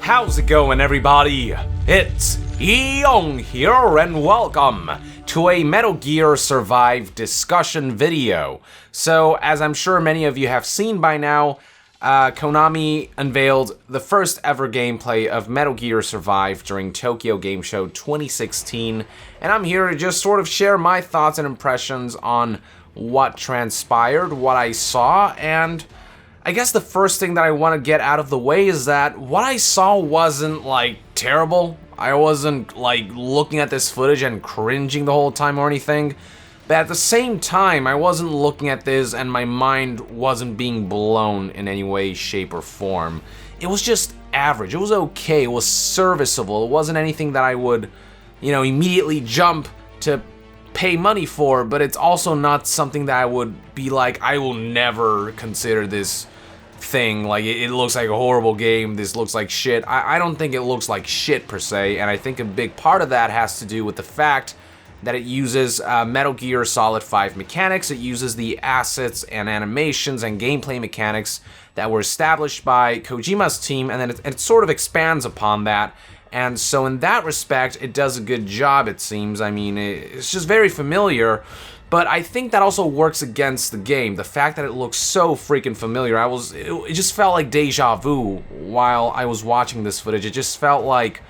How's it going, everybody? It's Eong here, and welcome to a Metal Gear Survive discussion video. So, as I'm sure many of you have seen by now, Konami unveiled the first ever gameplay of Metal Gear Survive during Tokyo Game Show 2016, and I'm here to just sort of share my thoughts and impressions on what transpired, what I saw, and I guess the first thing that I want to get out of the way is that what I saw wasn't, like, terrible. I wasn't, like, looking at this footage and cringing the whole time or anything. But at the same time, I wasn't looking at this and my mind wasn't being blown in any way, shape, or form. It was just average. It was okay. It was serviceable. It wasn't anything that I would, immediately jump to pay money for, but it's also not something that I would be like, I will never consider this thing. Like, it looks like a horrible game. This looks like shit. I don't think it looks like shit per se, and I think a big part of that has to do with the fact that it uses Metal Gear Solid 5 mechanics. It uses the assets and animations and gameplay mechanics that were established by Kojima's team, and then it sort of expands upon that. And so in that respect, it does a good job, it seems. I mean, it's just very familiar, but I think that also works against the game. The fact that it looks so freaking familiar, it just felt like deja vu while I was watching this footage. It just felt like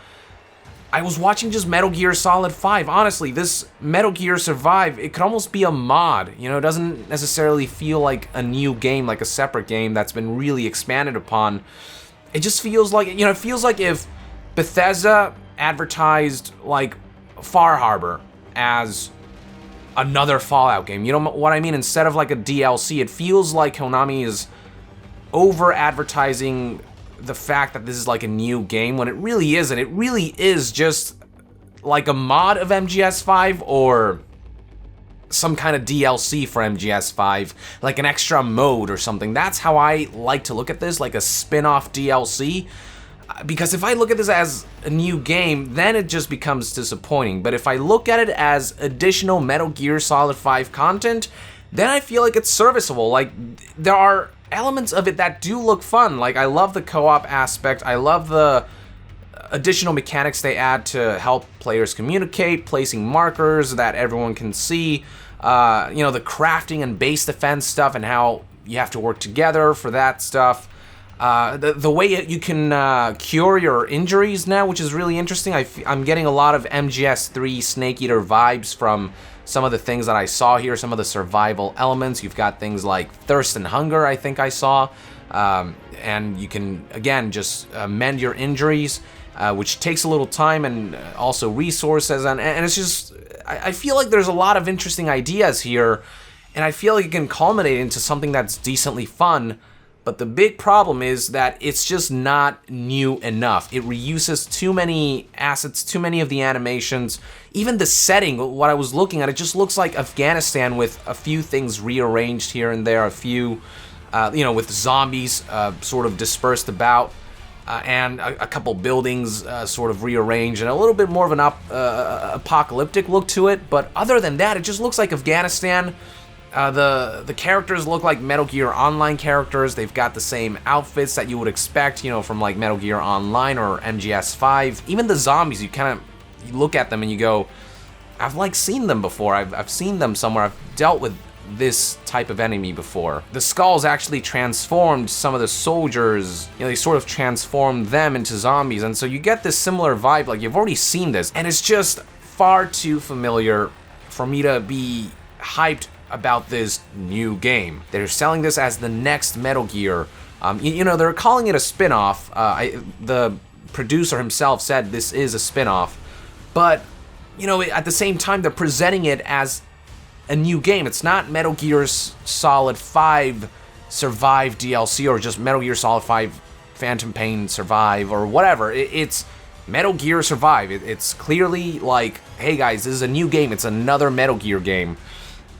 I was watching just Metal Gear Solid 5. Honestly, this Metal Gear Survive, it could almost be a mod. It doesn't necessarily feel like a new game, like a separate game that's been really expanded upon. It just feels like, it feels like if Bethesda advertised, like, Far Harbor as another Fallout game. You know what I mean? Instead of, like, a DLC, it feels like Konami is over-advertising the fact that this is, like, a new game when it really isn't. It really is just, like, a mod of MGS5 or some kind of DLC for MGS5, like an extra mode or something. That's how I like to look at this, like a spin-off DLC. Because if I look at this as a new game, then it just becomes disappointing. But if I look at it as additional Metal Gear Solid 5 content, then I feel like it's serviceable. Like, there are elements of it that do look fun. Like, I love the co-op aspect. I love the additional mechanics they add to help players communicate, placing markers that everyone can see. The crafting and base defense stuff and how you have to work together for that stuff. The way you can cure your injuries now, which is really interesting. I'm getting a lot of MGS3 Snake Eater vibes from some of the things that I saw here, some of the survival elements. You've got things like thirst and hunger, I think I saw. And you can, again, just mend your injuries, which takes a little time and also resources. And it's just, I feel like there's a lot of interesting ideas here, and I feel like it can culminate into something that's decently fun. But the big problem is that it's just not new enough. It reuses too many assets, too many of the animations. Even the setting, what I was looking at, it just looks like Afghanistan with a few things rearranged here and there, a few, with zombies sort of dispersed about, and a couple buildings sort of rearranged, and a little bit more of an apocalyptic look to it. But other than that, it just looks like Afghanistan. The characters look like Metal Gear Online characters. They've got the same outfits that you would expect, from like Metal Gear Online or MGS5. Even the zombies, you look at them and you go, I've like seen them before. I've seen them somewhere. I've dealt with this type of enemy before. The skulls actually transformed some of the soldiers. They sort of transformed them into zombies, and so you get this similar vibe. Like, you've already seen this, and it's just far too familiar for me to be hyped about this new game. They're selling this as the next Metal Gear. They're calling it a spin-off. The producer himself said this is a spin-off, but at the same time they're presenting it as a new game. It's not Metal Gear Solid 5 Survive DLC or just Metal Gear Solid 5 Phantom Pain Survive or whatever. It's Metal Gear Survive. It's clearly like, hey guys, this is a new game. It's another Metal Gear game.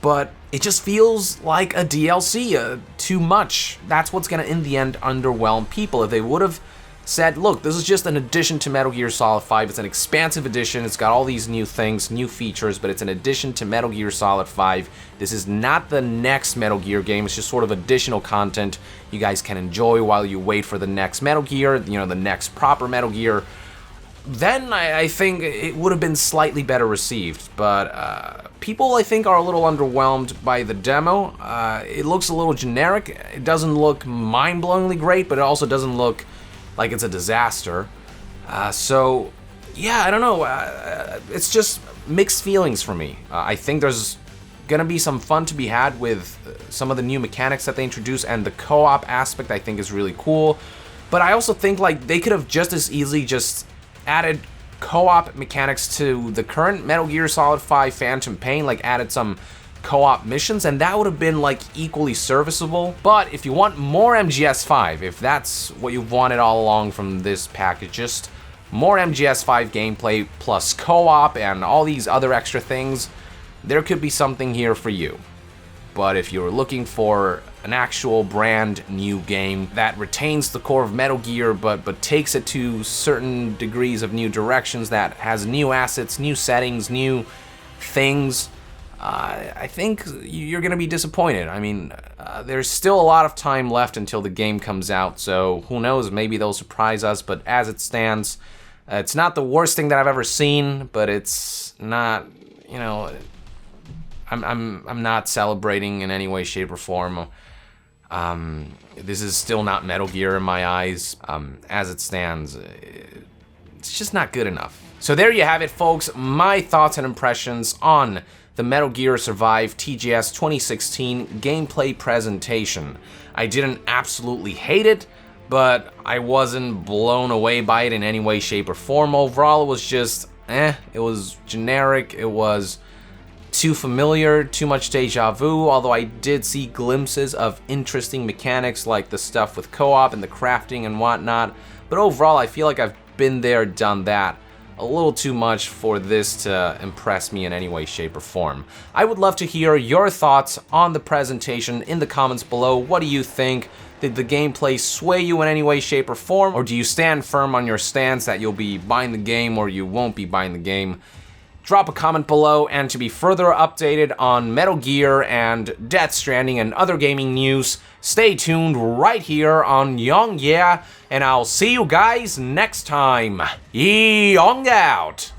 But it just feels like a DLC, too much. That's what's gonna, in the end, underwhelm people. If they would have said, look, this is just an addition to Metal Gear Solid 5. It's an expansive edition. It's got all these new things, new features, but it's an addition to Metal Gear Solid 5. This is not the next Metal Gear game. It's just sort of additional content you guys can enjoy while you wait for the next Metal Gear, you know, the next proper Metal Gear. Then I think it would have been slightly better received, but people, I think, are a little underwhelmed by the demo. It looks a little generic. It doesn't look mind-blowingly great, but it also doesn't look like it's a disaster. So, yeah, I don't know. It's just mixed feelings for me. I think there's gonna be some fun to be had with some of the new mechanics that they introduce, and the co-op aspect I think is really cool. But I also think like they could have just as easily just added co-op mechanics to the current Metal Gear Solid 5 Phantom Pain, like added some co-op missions, and that would have been like equally serviceable. But if you want more MGS5, if that's what you've wanted all along from this package, just more MGS5 gameplay plus co-op and all these other extra things, there could be something here for you. But if you're looking for an actual brand new game that retains the core of Metal Gear but takes it to certain degrees of new directions, that has new assets, new settings, new things, I think you're going to be disappointed. I mean, there's still a lot of time left until the game comes out, so who knows, maybe they'll surprise us, but as it stands, it's not the worst thing that I've ever seen, but it's not, you know, I'm not celebrating in any way, shape, or form. This is still not Metal Gear in my eyes. As it stands, it's just not good enough. So there you have it, folks. My thoughts and impressions on the Metal Gear Survive TGS 2016 gameplay presentation. I didn't absolutely hate it, but I wasn't blown away by it in any way, shape, or form. Overall, it was just, it was generic. It was too familiar, too much deja vu, although I did see glimpses of interesting mechanics like the stuff with co-op and the crafting and whatnot, but overall I feel like I've been there, done that, a little too much for this to impress me in any way, shape, or form. I would love to hear your thoughts on the presentation in the comments below. What do you think? Did the gameplay sway you in any way, shape, or form, or do you stand firm on your stance that you'll be buying the game or you won't be buying the game? Drop a comment below, and to be further updated on Metal Gear and Death Stranding and other gaming news, stay tuned right here on Young Yeah, and I'll see you guys next time. Young out!